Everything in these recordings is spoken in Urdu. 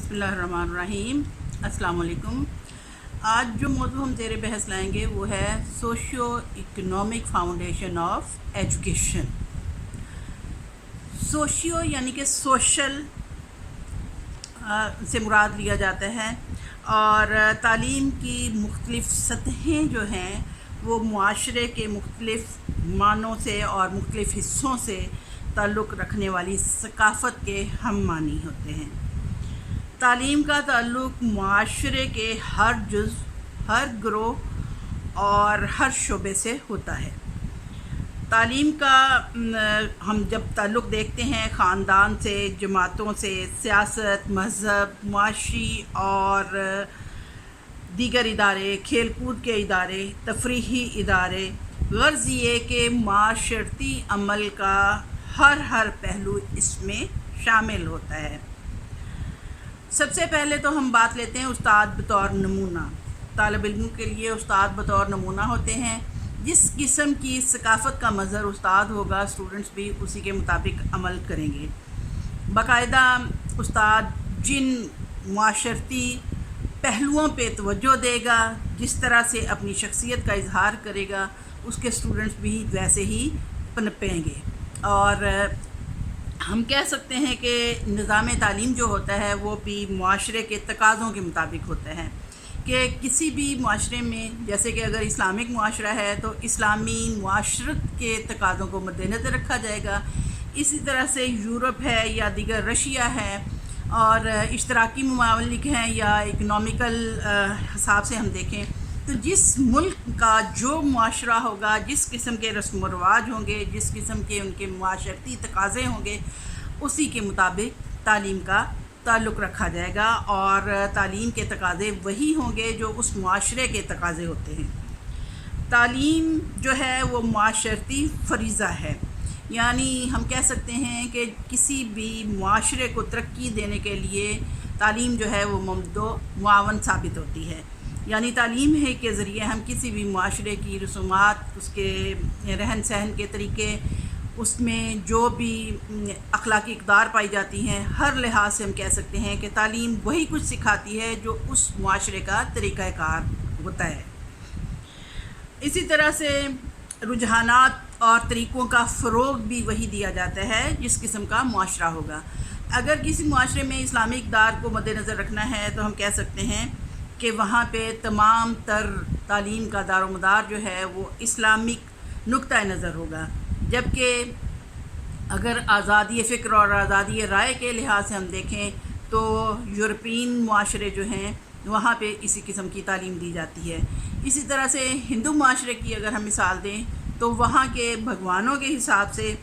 بسم اللہ الرحمن الرحیم۔ السلام علیکم۔ آج جو موضوع ہم زیر بحث لائیں گے وہ ہے socio economic foundation of education. Socio یعنی کہ سوشل سے مراد لیا جاتا ہے، اور تعلیم کی مختلف سطحیں جو ہیں وہ معاشرے کے مختلف معنوں سے اور مختلف حصوں سے تعلق رکھنے والی ثقافت کے ہم معنی ہوتے ہیں۔ تعلیم کا تعلق معاشرے کے ہر جز، ہر گروہ اور ہر شعبے سے ہوتا ہے۔ تعلیم کا ہم جب تعلق دیکھتے ہیں خاندان سے، جماعتوں سے، سیاست، مذہب، معاشی اور دیگر ادارے، کھیل کود کے ادارے، تفریحی ادارے، غرض یہ کہ معاشرتی عمل کا ہر پہلو اس میں شامل ہوتا ہے۔ سب سے پہلے تو ہم بات لیتے ہیں استاد بطور نمونہ۔ طالب علم کے لیے استاد بطور نمونہ ہوتے ہیں۔ جس قسم کی ثقافت کا مظہر استاد ہوگا، اسٹوڈنٹس بھی اسی کے مطابق عمل کریں گے۔ باقاعدہ استاد جن معاشرتی پہلوؤں پہ توجہ دے گا، جس طرح سے اپنی شخصیت کا اظہار کرے گا، اس کے اسٹوڈنٹس بھی ویسے ہی پنپیں گے۔ اور ہم کہہ سکتے ہیں کہ نظام تعلیم جو ہوتا ہے وہ بھی معاشرے کے تقاضوں کے مطابق ہوتا ہے، کہ کسی بھی معاشرے میں، جیسے کہ اگر اسلامک معاشرہ ہے تو اسلامی معاشرت کے تقاضوں کو مد نظر رکھا جائے گا۔ اسی طرح سے یورپ ہے یا دیگر رشیا ہے اور اشتراکی ممالک ہیں یا اکنامیکل حساب سے ہم دیکھیں تو جس ملک کا جو معاشرہ ہوگا، جس قسم کے رسم و رواج ہوں گے، جس قسم کے ان کے معاشرتی تقاضے ہوں گے، اسی کے مطابق تعلیم کا تعلق رکھا جائے گا، اور تعلیم کے تقاضے وہی ہوں گے جو اس معاشرے کے تقاضے ہوتے ہیں۔ تعلیم جو ہے وہ معاشرتی فریضہ ہے، یعنی ہم کہہ سکتے ہیں کہ کسی بھی معاشرے کو ترقی دینے کے لیے تعلیم جو ہے وہ ممد و معاون ثابت ہوتی ہے۔ یعنی تعلیم ہے کے ذریعے ہم کسی بھی معاشرے کی رسومات، اس کے رہن سہن کے طریقے، اس میں جو بھی اخلاقی اقدار پائی جاتی ہیں، ہر لحاظ سے ہم کہہ سکتے ہیں کہ تعلیم وہی کچھ سکھاتی ہے جو اس معاشرے کا طریقہ کار ہوتا ہے۔ اسی طرح سے رجحانات اور طریقوں کا فروغ بھی وہی دیا جاتا ہے جس قسم کا معاشرہ ہوگا۔ اگر کسی معاشرے میں اسلامی اقدار کو مد نظر رکھنا ہے تو ہم کہہ سکتے ہیں کہ وہاں پہ تمام تر تعلیم کا دار و مدار جو ہے وہ اسلامک نقطہ نظر ہوگا، جبکہ اگر آزادی فکر اور آزادی رائے کے لحاظ سے ہم دیکھیں تو یورپین معاشرے جو ہیں وہاں پہ اسی قسم کی تعلیم دی جاتی ہے۔ اسی طرح سے ہندو معاشرے کی اگر ہم مثال دیں تو وہاں کے بھگوانوں کے حساب سے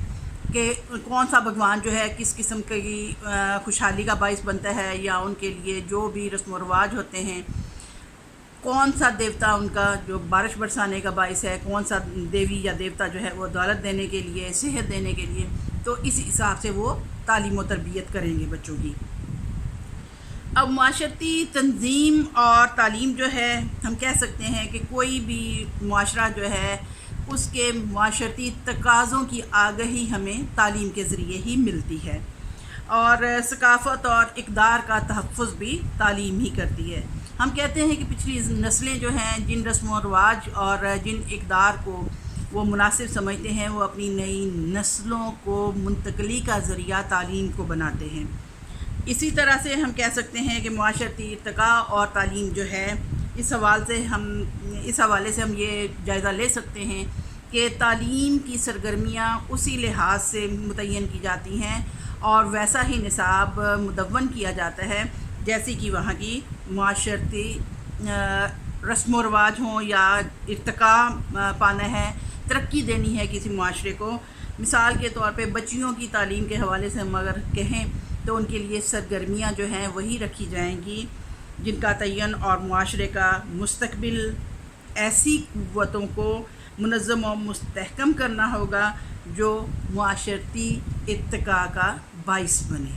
کہ کون سا بھگوان جو ہے کس قسم کی خوشحالی کا باعث بنتا ہے، یا ان کے لیے جو بھی رسم و رواج ہوتے ہیں، کون سا دیوتا ان کا جو بارش برسانے کا باعث ہے، کون سا دیوی یا دیوتا جو ہے وہ دولت دینے کے لیے، صحت دینے کے لیے، تو اسی حساب سے وہ تعلیم و تربیت کریں گے بچوں کی۔ اب معاشرتی تنظیم اور تعلیم جو ہے ہم کہہ سکتے ہیں کہ کوئی بھی معاشرہ جو ہے اس کے معاشرتی تقاضوں کی آگہی ہمیں تعلیم کے ذریعے ہی ملتی ہے، اور ثقافت اور اقدار کا تحفظ بھی تعلیم ہی کرتی ہے۔ ہم کہتے ہیں کہ پچھلی نسلیں جو ہیں جن رسم و رواج اور جن اقدار کو وہ مناسب سمجھتے ہیں، وہ اپنی نئی نسلوں کو منتقلی کا ذریعہ تعلیم کو بناتے ہیں۔ اسی طرح سے ہم کہہ سکتے ہیں کہ معاشرتی ارتقاء اور تعلیم جو ہے اس حوالے سے ہم یہ جائزہ لے سکتے ہیں کہ تعلیم کی سرگرمیاں اسی لحاظ سے متعین کی جاتی ہیں اور ویسا ہی نصاب مدون کیا جاتا ہے جیسی کہ وہاں کی معاشرتی رسم و رواج ہوں یا ارتقاء پانا ہے، ترقی دینی ہے کسی معاشرے کو۔ مثال کے طور پہ بچیوں کی تعلیم کے حوالے سے ہم اگر کہیں تو ان کے لیے سرگرمیاں جو ہیں وہی رکھی جائیں گی جن کا تعین اور معاشرے کا مستقبل ایسی قوتوں کو منظم و مستحکم کرنا ہوگا جو معاشرتی ارتقاء کا باعث بنے۔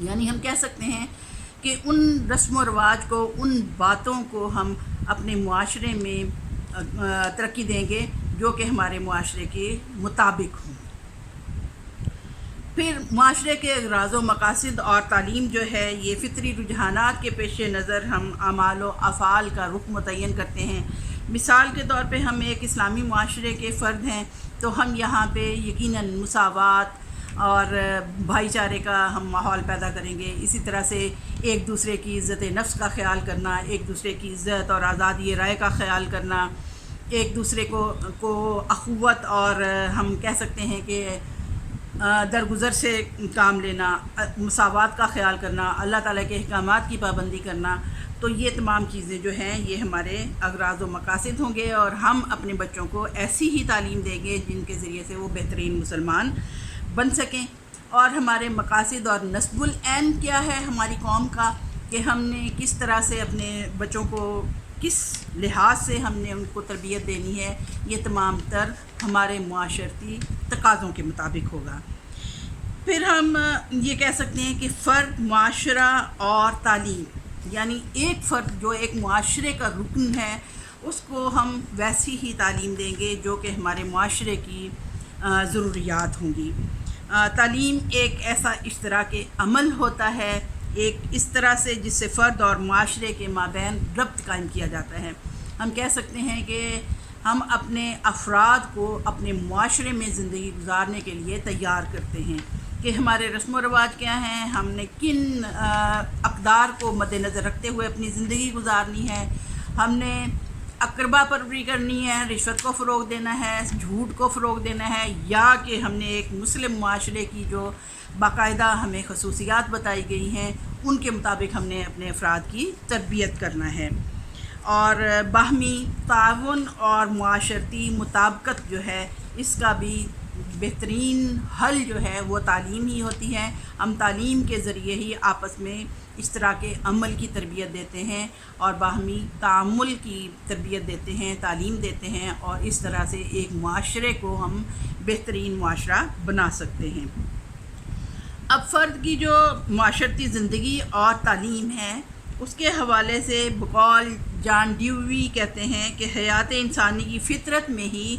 یعنی ہم کہہ سکتے ہیں کہ ان رسم و رواج کو، ان باتوں کو ہم اپنے معاشرے میں ترقی دیں گے جو کہ ہمارے معاشرے کے مطابق ہوں۔ پھر معاشرے کے اغراض و مقاصد اور تعلیم جو ہے یہ فطری رجحانات کے پیش نظر ہم اعمال و افعال کا رخ متعین کرتے ہیں۔ مثال کے طور پہ ہم ایک اسلامی معاشرے کے فرد ہیں تو ہم یہاں پہ یقیناً مساوات اور بھائی چارے کا ہم ماحول پیدا کریں گے۔ اسی طرح سے ایک دوسرے کی عزت نفس کا خیال کرنا، ایک دوسرے کی عزت اور آزادی رائے کا خیال کرنا، ایک دوسرے کو اخوت اور ہم کہہ سکتے ہیں کہ درگزر سے کام لینا، مساوات کا خیال کرنا، اللہ تعالیٰ کے احکامات کی پابندی کرنا، تو یہ تمام چیزیں جو ہیں یہ ہمارے اغراض و مقاصد ہوں گے، اور ہم اپنے بچوں کو ایسی ہی تعلیم دیں گے جن کے ذریعے سے وہ بہترین مسلمان بن سکیں۔ اور ہمارے مقاصد اور نصب العین کیا ہے ہماری قوم کا، کہ ہم نے کس طرح سے اپنے بچوں کو کس لحاظ سے ہم نے ان کو تربیت دینی ہے، یہ تمام تر ہمارے معاشرتی تقاضوں کے مطابق ہوگا۔ پھر ہم یہ کہہ سکتے ہیں کہ فرد، معاشرہ اور تعلیم، یعنی ایک فرد جو ایک معاشرے کا رکن ہے اس کو ہم ویسی ہی تعلیم دیں گے جو کہ ہمارے معاشرے کی ضروریات ہوں گی۔ تعلیم ایک ایسا اشتراک عمل ہوتا ہے، ایک اس طرح سے جس سے فرد اور معاشرے کے مابین ربط قائم کیا جاتا ہے۔ ہم کہہ سکتے ہیں کہ ہم اپنے افراد کو اپنے معاشرے میں زندگی گزارنے کے لیے تیار کرتے ہیں کہ ہمارے رسم و رواج کیا ہیں، ہم نے کن اقدار کو مد نظر رکھتے ہوئے اپنی زندگی گزارنی ہے، ہم نے اقربا پروری کرنی ہے، رشوت کو فروغ دینا ہے، جھوٹ کو فروغ دینا ہے، یا کہ ہم نے ایک مسلم معاشرے کی جو باقاعدہ ہمیں خصوصیات بتائی گئی ہیں ان کے مطابق ہم نے اپنے افراد کی تربیت کرنا ہے۔ اور باہمی تعاون اور معاشرتی مطابقت جو ہے اس کا بھی بہترین حل جو ہے وہ تعلیم ہی ہوتی ہے۔ ہم تعلیم کے ذریعے ہی آپس میں اشتراک عمل کی تربیت دیتے ہیں اور باہمی تعامل کی تربیت دیتے ہیں، تعلیم دیتے ہیں، اور اس طرح سے ایک معاشرے کو ہم بہترین معاشرہ بنا سکتے ہیں۔ اب فرد کی جو معاشرتی زندگی اور تعلیم ہے اس کے حوالے سے بقول جان ڈیوی کہتے ہیں کہ حیات انسانی کی فطرت میں ہی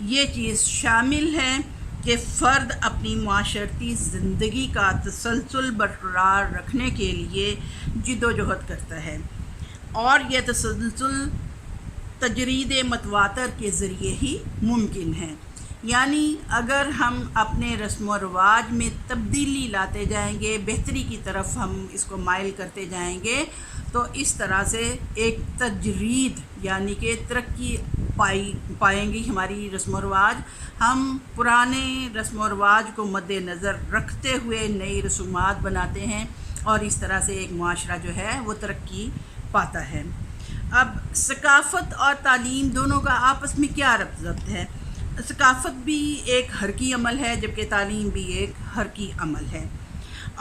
یہ چیز شامل ہے کہ فرد اپنی معاشرتی زندگی کا تسلسل برقرار رکھنے کے لیے جد و جہد کرتا ہے، اور یہ تسلسل تجرید متواتر کے ذریعے ہی ممکن ہے۔ یعنی اگر ہم اپنے رسم و رواج میں تبدیلی لاتے جائیں گے، بہتری کی طرف ہم اس کو مائل کرتے جائیں گے، تو اس طرح سے ایک تجرید یعنی کہ ترقی پائیں گی ہماری رسم و رواج۔ ہم پرانے رسم و رواج کو مد نظر رکھتے ہوئے نئی رسومات بناتے ہیں، اور اس طرح سے ایک معاشرہ جو ہے وہ ترقی پاتا ہے۔ اب ثقافت اور تعلیم دونوں کا آپس میں کیا ربط ہے؟ ثقافت بھی ایک حرکی عمل ہے جبکہ تعلیم بھی ایک حرکی عمل ہے،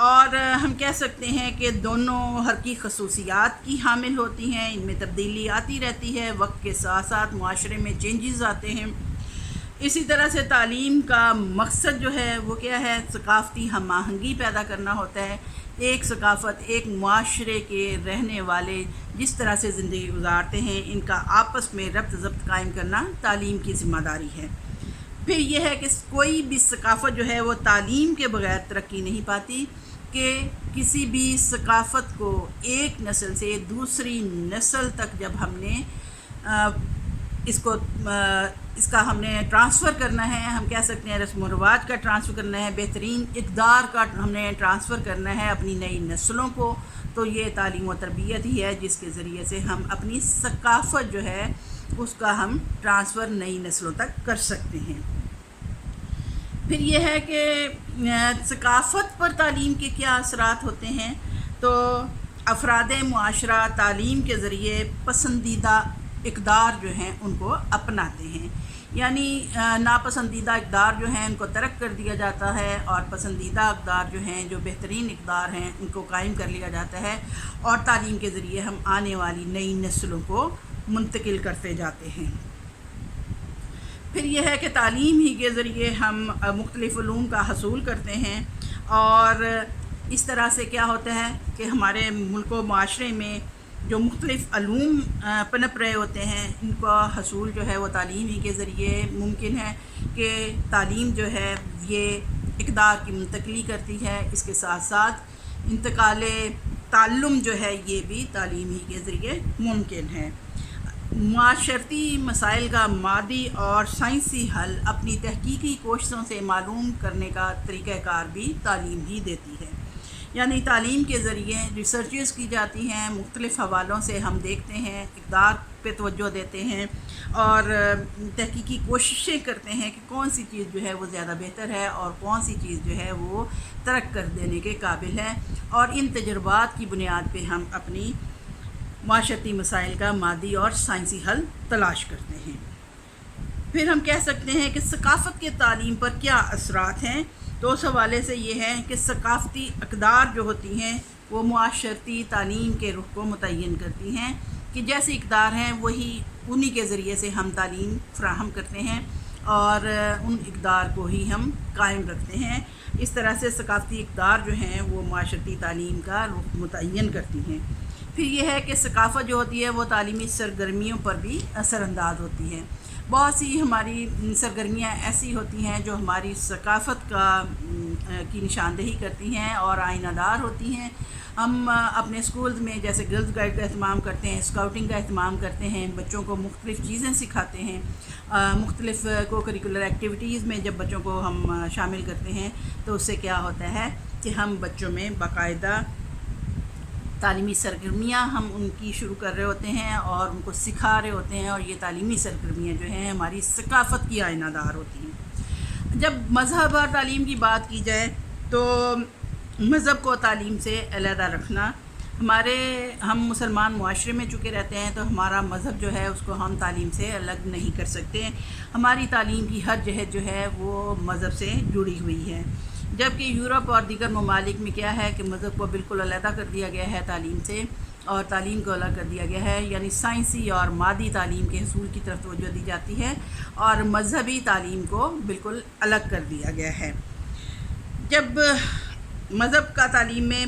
اور ہم کہہ سکتے ہیں کہ دونوں حرکی خصوصیات کی حامل ہوتی ہیں، ان میں تبدیلی آتی رہتی ہے، وقت کے ساتھ ساتھ معاشرے میں چینجز آتے ہیں۔ اسی طرح سے تعلیم کا مقصد جو ہے وہ کیا ہے؟ ثقافتی ہم آہنگی پیدا کرنا ہوتا ہے۔ ایک ثقافت، ایک معاشرے کے رہنے والے جس طرح سے زندگی گزارتے ہیں ان کا آپس میں ربط ضبط قائم کرنا تعلیم کی ذمہ داری ہے۔ پھر یہ ہے کہ کوئی بھی ثقافت جو ہے وہ تعلیم کے بغیر ترقی نہیں پاتی، کہ کسی بھی ثقافت کو ایک نسل سے دوسری نسل تک جب ہم نے اس کا ہم نے ٹرانسفر کرنا ہے، ہم کہہ سکتے ہیں رسم و رواج کا ٹرانسفر کرنا ہے، بہترین اقدار کا ہم نے ٹرانسفر کرنا ہے اپنی نئی نسلوں کو، تو یہ تعلیم و تربیت ہی ہے جس کے ذریعے سے ہم اپنی ثقافت جو ہے اس کا ہم ٹرانسفر نئی نسلوں تک کر سکتے ہیں۔ پھر یہ ہے کہ ثقافت پر تعلیم کے کیا اثرات ہوتے ہیں، تو افراد معاشرہ تعلیم کے ذریعے پسندیدہ اقدار جو ہیں ان کو اپناتے ہیں، یعنی ناپسندیدہ اقدار جو ہیں ان کو ترک کر دیا جاتا ہے، اور پسندیدہ اقدار جو ہیں جو بہترین اقدار ہیں ان کو قائم کر لیا جاتا ہے، اور تعلیم کے ذریعے ہم آنے والی نئی نسلوں کو منتقل کرتے جاتے ہیں۔ پھر یہ ہے کہ تعلیم ہی کے ذریعے ہم مختلف علوم کا حصول کرتے ہیں، اور اس طرح سے کیا ہوتا ہے کہ ہمارے ملک و معاشرے میں جو مختلف علوم پنپ رہے ہوتے ہیں ان کا حصول جو ہے وہ تعلیم ہی کے ذریعے ممکن ہے، کہ تعلیم جو ہے یہ اقدار کی منتقلی کرتی ہے۔ اس کے ساتھ ساتھ انتقال تعلم جو ہے یہ بھی تعلیم ہی کے ذریعے ممکن ہے۔ معاشرتی مسائل کا مادی اور سائنسی حل اپنی تحقیقی کوششوں سے معلوم کرنے کا طریقہ کار بھی تعلیم ہی دیتی ہے۔ یعنی تعلیم کے ذریعے ریسرچز کی جاتی ہیں، مختلف حوالوں سے ہم دیکھتے ہیں، اقدار پہ توجہ دیتے ہیں اور تحقیقی کوششیں کرتے ہیں کہ کون سی چیز جو ہے وہ زیادہ بہتر ہے اور کون سی چیز جو ہے وہ ترک کر دینے کے قابل ہے، اور ان تجربات کی بنیاد پہ ہم اپنی معاشرتی مسائل کا مادی اور سائنسی حل تلاش کرتے ہیں۔ پھر ہم کہہ سکتے ہیں کہ ثقافت کے تعلیم پر کیا اثرات ہیں، تو اس حوالے سے یہ ہے کہ ثقافتی اقدار جو ہوتی ہیں وہ معاشرتی تعلیم کے رخ کو متعین کرتی ہیں، کہ جیسے اقدار ہیں وہی انہی کے ذریعے سے ہم تعلیم فراہم کرتے ہیں اور ان اقدار کو ہی ہم قائم رکھتے ہیں۔ اس طرح سے ثقافتی اقدار جو ہیں وہ معاشرتی تعلیم کا رخ متعین کرتی ہیں۔ پھر یہ ہے کہ ثقافت جو ہوتی ہے وہ تعلیمی سرگرمیوں پر بھی اثر انداز ہوتی ہے۔ بہت سی ہماری سرگرمیاں ایسی ہوتی ہیں جو ہماری ثقافت کی نشاندہی کرتی ہیں اور آئینہ دار ہوتی ہیں۔ ہم اپنے اسکولز میں جیسے گرلز گائیڈ کا اہتمام کرتے ہیں، اسکاؤٹنگ کا اہتمام کرتے ہیں، بچوں کو مختلف چیزیں سکھاتے ہیں، مختلف کو کریکولر ایکٹیویٹیز میں جب بچوں کو ہم شامل کرتے ہیں تو اس سے کیا ہوتا ہے کہ ہم بچوں میں باقاعدہ تعلیمی سرگرمیاں ہم ان کی شروع کر رہے ہوتے ہیں اور ان کو سکھا رہے ہوتے ہیں، اور یہ تعلیمی سرگرمیاں جو ہیں ہماری ثقافت کی آئینہ دار ہوتی ہیں۔ جب مذہب اور تعلیم کی بات کی جائے تو مذہب کو تعلیم سے علیحدہ رکھنا، ہم مسلمان معاشرے میں چکے رہتے ہیں تو ہمارا مذہب جو ہے اس کو ہم تعلیم سے الگ نہیں کر سکتے۔ ہماری تعلیم کی ہر جہت جو ہے وہ مذہب سے جڑی ہوئی ہے، جبکہ یورپ اور دیگر ممالک میں کیا ہے کہ مذہب کو بالکل علیحدہ کر دیا گیا ہے تعلیم سے، اور تعلیم کو الگ کر دیا گیا ہے، یعنی سائنسی اور مادی تعلیم کے حصول کی طرف توجہ دی جاتی ہے اور مذہبی تعلیم کو بالکل الگ کر دیا گیا ہے۔ جب مذہب کا تعلیم میں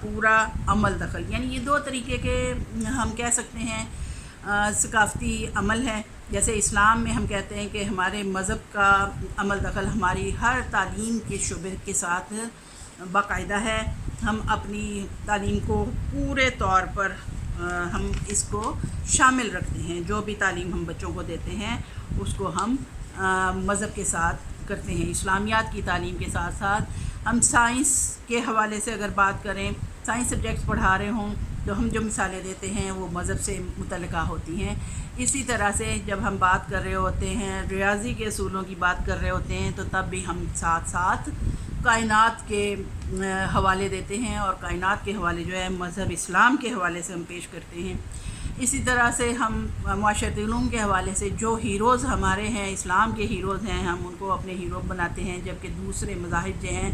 پورا عمل دخل، یعنی یہ دو طریقے کے ہم کہہ سکتے ہیں ثقافتی عمل ہے۔ جیسے اسلام میں ہم کہتے ہیں کہ ہمارے مذہب کا عمل دخل ہماری ہر تعلیم کے شعبے کے ساتھ باقاعدہ ہے، ہم اپنی تعلیم کو پورے طور پر ہم اس کو شامل رکھتے ہیں، جو بھی تعلیم ہم بچوں کو دیتے ہیں اس کو ہم مذہب کے ساتھ کرتے ہیں۔ اسلامیات کی تعلیم کے ساتھ ساتھ ہم سائنس کے حوالے سے اگر بات کریں، سائنس سبجیکٹس پڑھا رہے ہوں تو ہم جو مثالیں دیتے ہیں وہ مذہب سے متعلقہ ہوتی ہیں۔ اسی طرح سے جب ہم بات کر رہے ہوتے ہیں، ریاضی کے اصولوں کی بات کر رہے ہوتے ہیں، تو تب بھی ہم ساتھ ساتھ کائنات کے حوالے دیتے ہیں، اور کائنات کے حوالے جو ہے مذہب اسلام کے حوالے سے ہم پیش کرتے ہیں۔ اسی طرح سے ہم معاشرتی علوم کے حوالے سے جو ہیروز ہمارے ہیں، اسلام کے ہیروز ہیں، ہم ان کو اپنے ہیرو بناتے ہیں، جبکہ دوسرے مذاہب جو ہیں،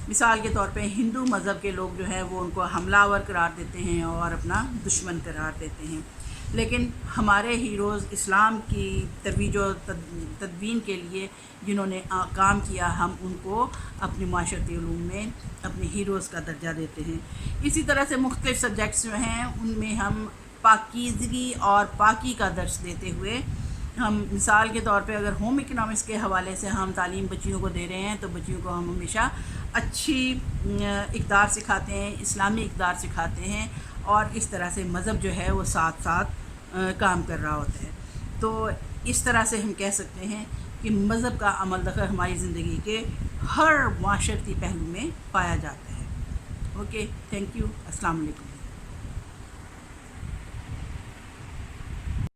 مثال کے طور پہ ہندو مذہب کے لوگ جو ہیں وہ ان کو حملہ آور قرار دیتے ہیں اور اپنا دشمن قرار دیتے ہیں۔ لیکن ہمارے ہیروز اسلام کی ترویج و تدوین کے لیے جنہوں نے کام کیا، ہم ان کو اپنی معاشرتی علوم میں اپنے ہیروز کا درجہ دیتے ہیں۔ اسی طرح سے مختلف سبجیکٹس جو ہیں ان میں ہم پاکیزگی اور پاکی کا درس دیتے ہوئے، ہم مثال کے طور پہ اگر ہوم اکنامکس کے حوالے سے ہم تعلیم بچیوں کو دے رہے ہیں تو بچیوں کو ہم ہمیشہ اچھی اقدار سکھاتے ہیں، اسلامی اقدار سکھاتے ہیں، اور اس طرح سے مذہب جو ہے وہ ساتھ ساتھ کام کر رہا ہوتا ہے۔ تو اس طرح سے ہم کہہ سکتے ہیں کہ مذہب کا عمل دخل ہماری زندگی کے ہر معاشرتی پہلو میں پایا جاتا ہے۔ اوکے، تھینک یو، السلام علیکم۔